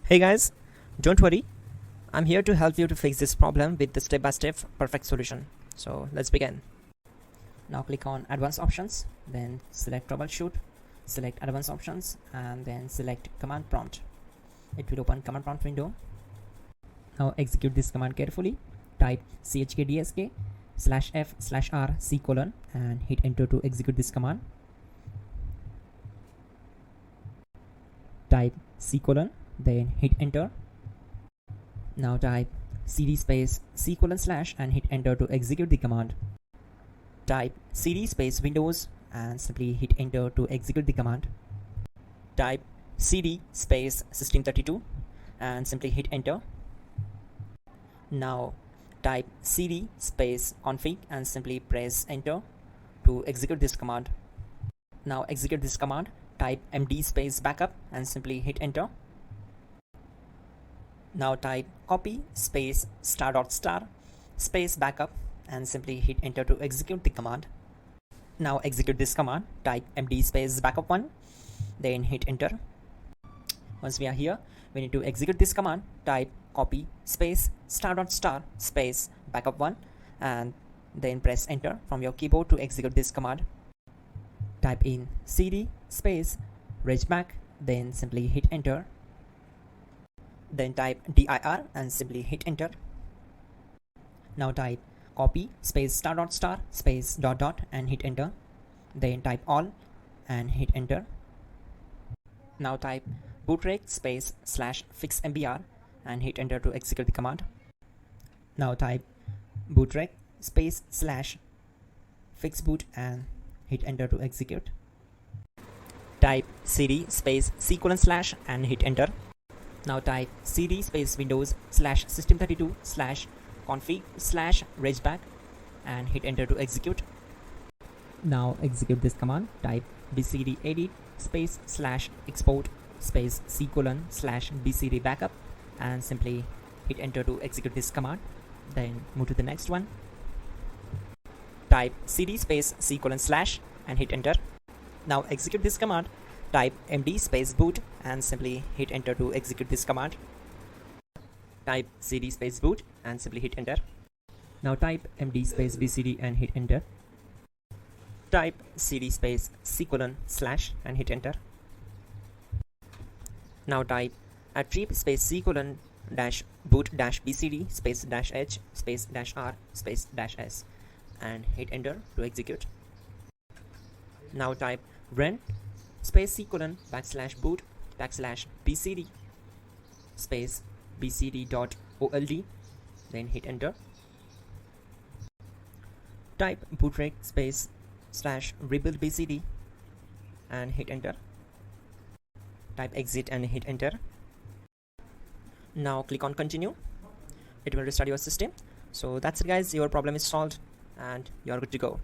Hey guys, don't worry, I'm here to help you to fix this problem with the step-by-step perfect solution. So let's begin. Now click on advanced options, then select troubleshoot, select advanced options, and then select command prompt. It will open command prompt window. Now execute this command carefully. Type chkdsk /f/r c : and hit enter to execute this command. Type c : then hit enter. Now type cd space c : / and hit enter to execute the command. Type cd space windows and simply hit enter to execute the command. Type cd space system32 and simply hit enter. Now type cd space config and simply press enter to execute this command. Now execute this command. Type md space backup and simply hit enter. Now type copy space ** space backup and simply hit enter to execute the command. Now execute this command. Type md space backup1, then hit enter. Once we are here, we need to execute this command. Type copy space ** space backup1 and then press enter from your keyboard to execute this command. Type in cd space regback, then simply hit enter. Then type dir and simply hit enter. Now type copy space ** space ... and hit enter. Then type all and hit enter. Now type bootrec space /fixmbr and hit enter to execute the command. Now type bootrec space /fixboot and hit enter to execute. Type cd space c : / and hit enter. Now type cd space windows /system32 /config /regback and hit enter to execute. Now execute this command. Type bcd edit space /export space c : /bcd backup and simply hit enter to execute this command. Then move to the next one. Type cd space c : / and hit enter. Now execute this command. Type md space boot and simply hit enter to execute this command. Type cd space boot and simply hit enter. Now type md space bcd and hit enter. Type cd space c : / and hit enter. Now type attrib space c : -boot -bcd space -h space -r space -s and hit enter to execute. Now type run space c : \boot \bcd space bcd.old, then hit enter. Type bootrec space /rebuild bcd and hit enter. Type exit and hit enter. Now click on continue. It will restart your system. So that's it guys, your problem is solved and you are good to go.